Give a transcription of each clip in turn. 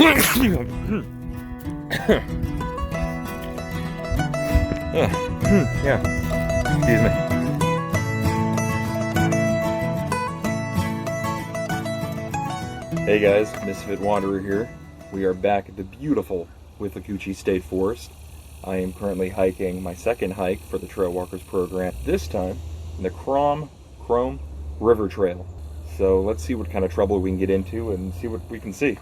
Yeah, excuse me. Hey guys, Misfit Wanderer here. We are back at the beautiful Withlacoochee State Forest. I am currently hiking my second hike for the Trail Walkers program, this time in the Croom River Trail. So let's see what kind of trouble we can get into and see what we can see.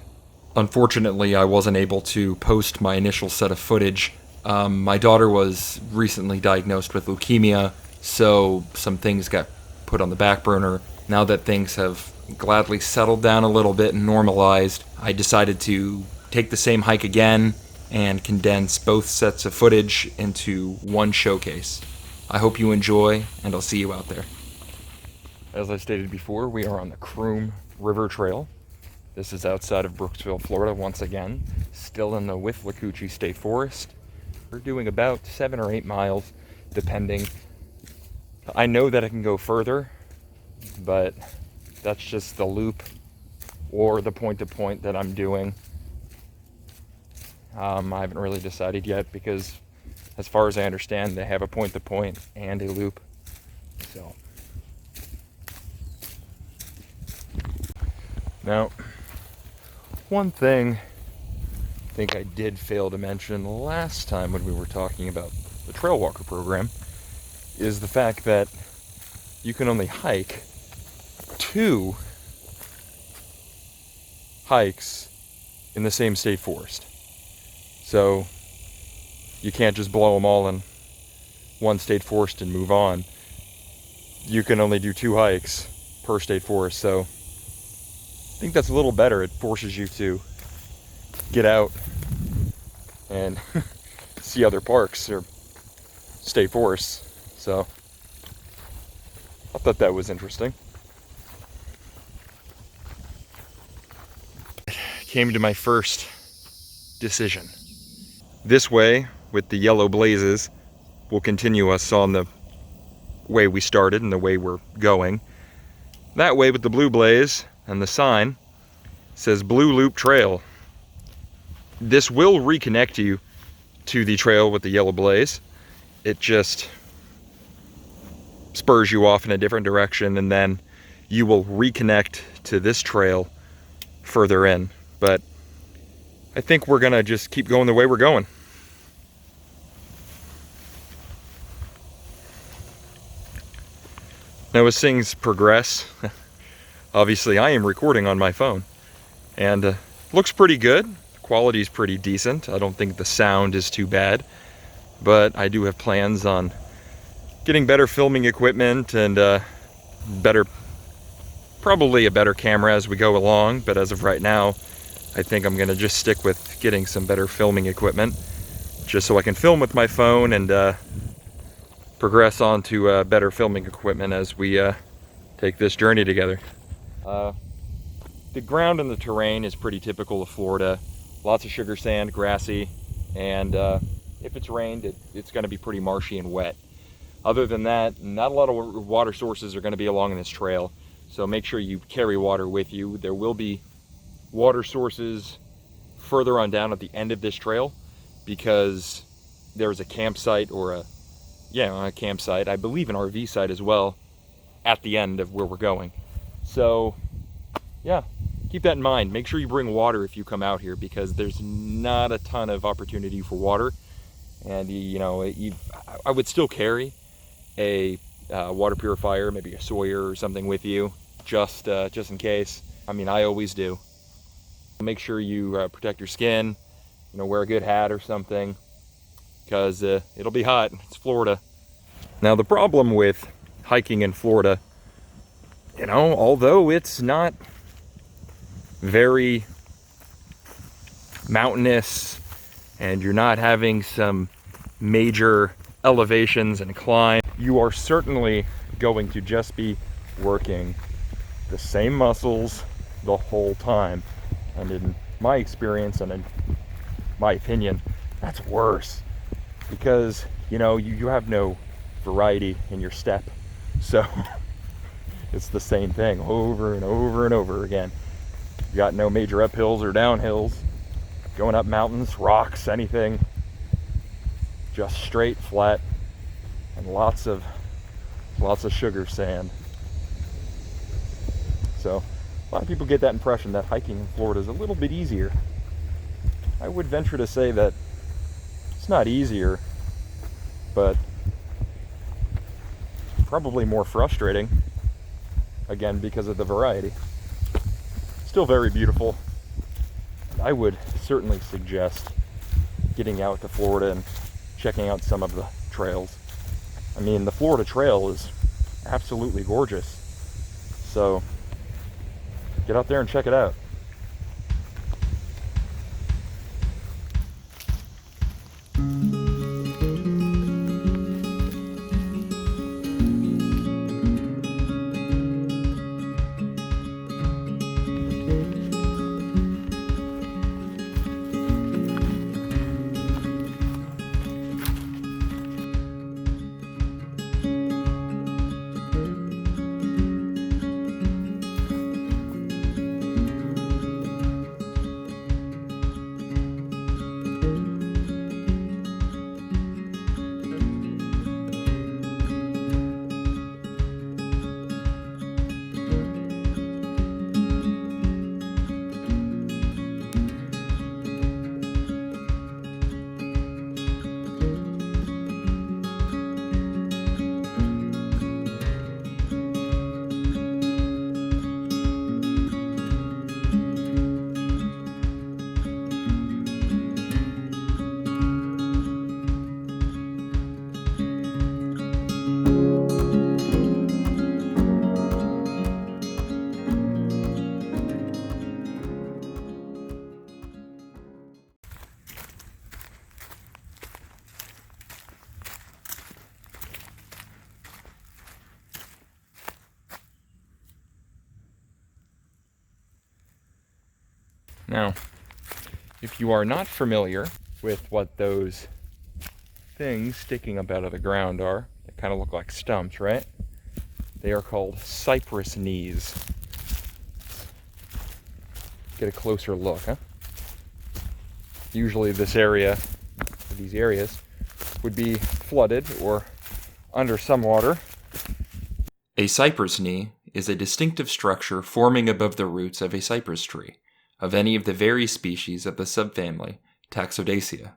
Unfortunately, I wasn't able to post my initial set of footage. My daughter was recently diagnosed with leukemia, so some things got put on the back burner. Now that things have gladly settled down a little bit and normalized, I decided to take the same hike again and condense both sets of footage into one showcase. I hope you enjoy, and I'll see you out there. As I stated before, we are on the Croom River Trail. This is outside of Brooksville, Florida, once again, still in the Withlacoochee State Forest. We're doing about 7 or 8 miles, depending. I know that I can go further, but that's just the loop or the point-to-point that I'm doing. I haven't really decided yet because, as far as I understand, they have a point-to-point and a loop. So, now, one thing I think I did fail to mention last time when we were talking about the Trail Walker program is the fact that you can only hike 2 hikes in the same state forest. So you can't just blow them all in one state forest and move on. You can only do 2 hikes per state forest. So I think that's a little better. It forces you to get out and see other parks or state forests. So I thought that was interesting. Came to my first decision. This way, with the yellow blazes, will continue us on the way we started and the way we're going. That way, with the blue blaze and the sign, says Blue Loop Trail. This will reconnect you to the trail with the yellow blaze. It just spurs you off in a different direction, and then you will reconnect to this trail further in. But I think we're gonna just keep going the way we're going. Now, as things progress, obviously I am recording on my phone, and looks pretty good. Quality's pretty decent. I don't think the sound is too bad, but I do have plans on getting better filming equipment and probably a better camera as we go along. But as of right now, I think I'm gonna just stick with getting some better filming equipment, just so I can film with my phone and progress on to better filming equipment as we take this journey together. The ground and the terrain is pretty typical of Florida. Lots of sugar sand, grassy, and if it's rained, it's going to be pretty marshy and wet. Other than that, not a lot of water sources are going to be along this trail, so make sure you carry water with you. There will be water sources further on down at the end of this trail, because there's a campsite or a campsite, I believe an RV site as well, at the end of where we're going. So yeah, keep that in mind. Make sure you bring water if you come out here, because there's not a ton of opportunity for water. And I would still carry a water purifier, maybe a Sawyer or something with you, just in case. I mean, I always do. Make sure you protect your skin. Wear a good hat or something, because it'll be hot. It's Florida. Now, the problem with hiking in Florida, although it's not very mountainous and you're not having some major elevations and climb, you are certainly going to just be working the same muscles the whole time. And in my experience and in my opinion, that's worse, because you have no variety in your step. So it's the same thing over and over and over again. You got no major uphills or downhills. going up mountains, rocks, anything. Just straight, flat, and lots of sugar sand. So a lot of people get that impression that hiking in Florida is a little bit easier. I would venture to say that it's not easier, but probably more frustrating, again, because of the variety. Still very beautiful. I would certainly suggest getting out to Florida and checking out some of the trails. I mean, the Florida Trail is absolutely gorgeous. So get out there and check it out. Now, if you are not familiar with what those things sticking up out of the ground are, they kind of look like stumps, right? They are called cypress knees. Get a closer look, huh? Usually this area, these areas, would be flooded or under some water. A cypress knee is a distinctive structure forming above the roots of a cypress tree, of any of the various species of the subfamily Taxodaceae.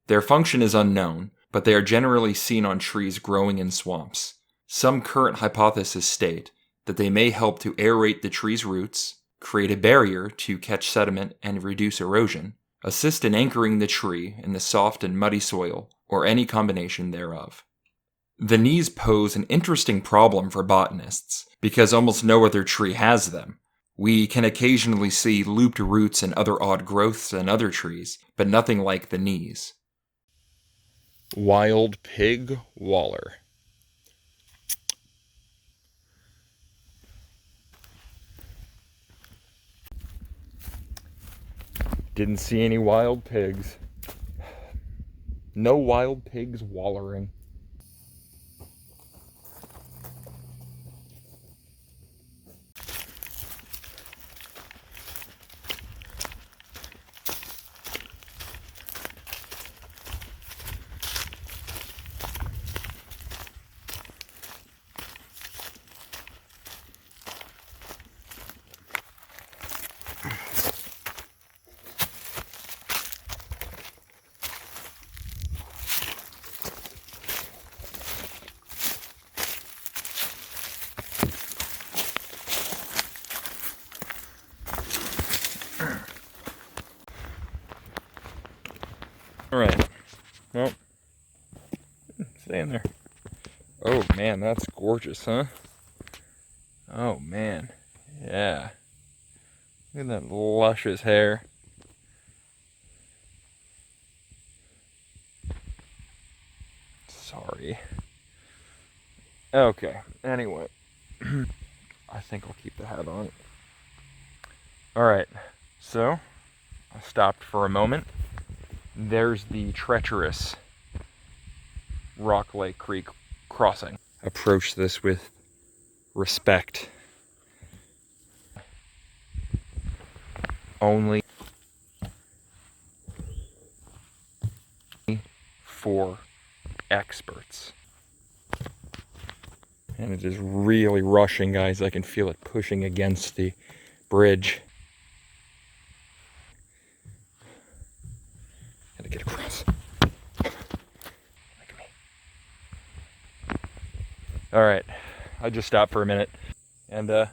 Their function is unknown, but they are generally seen on trees growing in swamps. Some current hypotheses state that they may help to aerate the tree's roots, create a barrier to catch sediment and reduce erosion, assist in anchoring the tree in the soft and muddy soil, or any combination thereof. The knees pose an interesting problem for botanists, because almost no other tree has them. We can occasionally see looped roots and other odd growths in other trees, but nothing like the knees. Wild pig waller. Didn't see any wild pigs. No wild pigs wallering. Alright, well, stay in there. Oh man, that's gorgeous, huh? Oh man, yeah. Look at that luscious hair. Sorry. Okay, anyway. I think I'll keep the hat on. Alright, so I stopped for a moment. There's the treacherous Rock Lake Creek crossing. Approach this with respect. Only for experts. And it is really rushing, guys. I can feel it pushing against the bridge. Gotta get across. Look at me. Alright, I just stopped for a minute. And I'm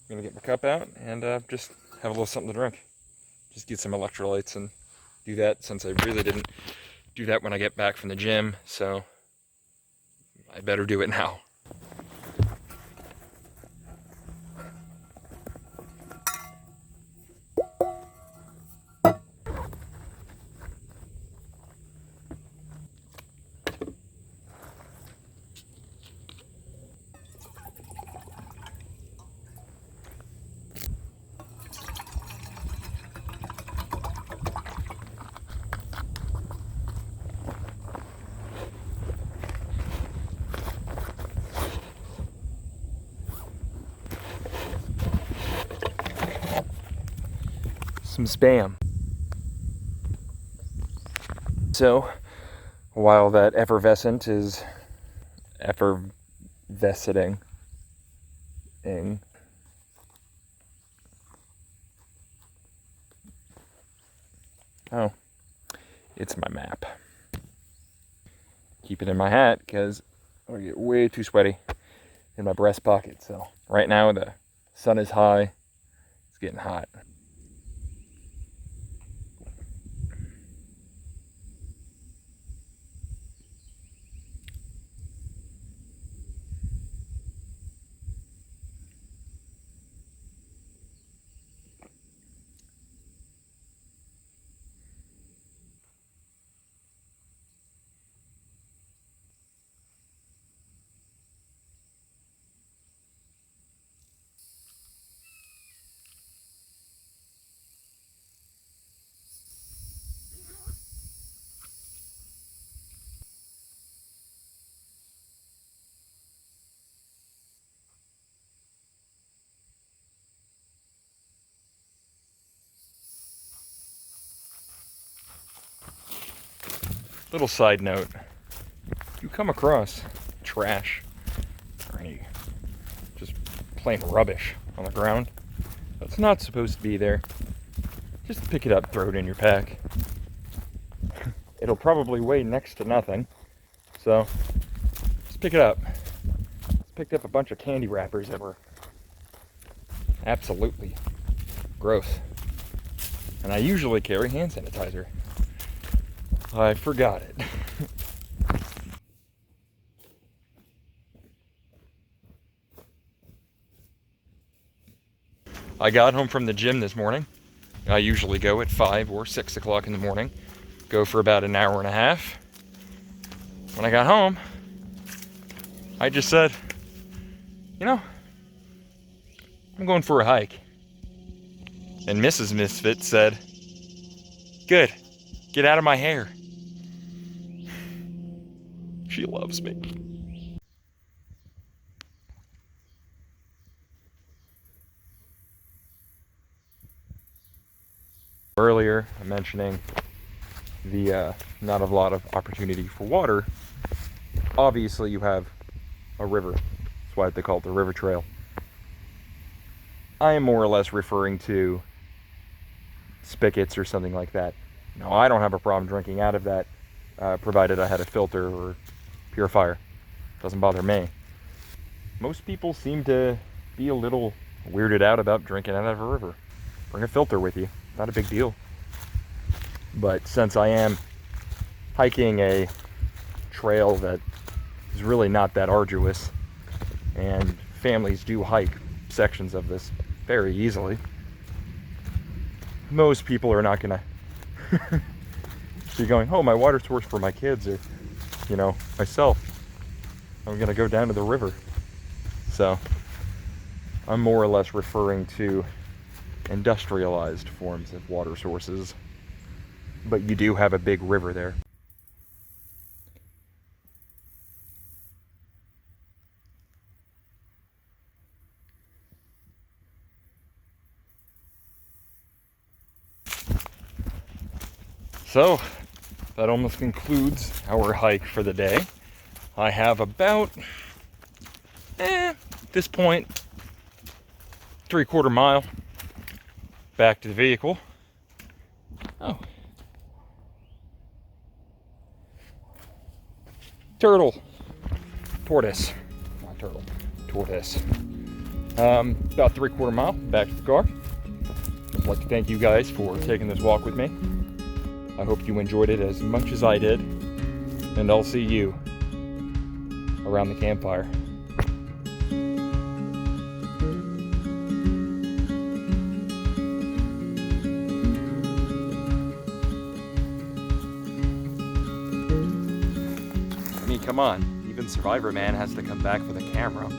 gonna get my cup out and just have a little something to drink. Just get some electrolytes and do that, since I really didn't do that when I get back from the gym. So I better do it now. Some spam. So, while that effervescent is effervescing, oh, it's my map. Keep it in my hat because I'm gonna get way too sweaty in my breast pocket. So right now the sun is high, it's getting hot. Little side note, if you come across trash or any just plain rubbish on the ground that's not supposed to be there, just pick it up, throw it in your pack. It'll probably weigh next to nothing, so just pick it up. Just picked up a bunch of candy wrappers that were absolutely gross, and I usually carry hand sanitizer. I forgot it. I got home from the gym this morning. I usually go at 5 or 6 o'clock in the morning. Go for about an hour and a half. When I got home, I just said, you know, I'm going for a hike. And Mrs. Misfit said, good, get out of my hair. She loves me. Earlier, I'm mentioning the not a lot of opportunity for water. Obviously, you have a river. That's why they call it the river trail. I am more or less referring to spigots or something like that. No, I don't have a problem drinking out of that, provided I had a filter or purifier. Doesn't bother me. Most people seem to be a little weirded out about drinking out of a river. Bring a filter with you, not a big deal. But since I am hiking a trail that is really not that arduous, and families do hike sections of this very easily, most people are not gonna be going, oh, my water source for my kids, or, you know, myself, I'm gonna go down to the river. So I'm more or less referring to industrialized forms of water sources, but you do have a big river there. So that almost concludes our hike for the day. I have about, at this point, 3/4 mile back to the vehicle. Oh. Turtle. Tortoise. Not turtle. Tortoise. About 3/4 mile back to the car. I'd like to thank you guys for taking this walk with me. I hope you enjoyed it as much as I did. And I'll see you around the campfire. I mean, come on. Even Survivor Man has to come back with a camera.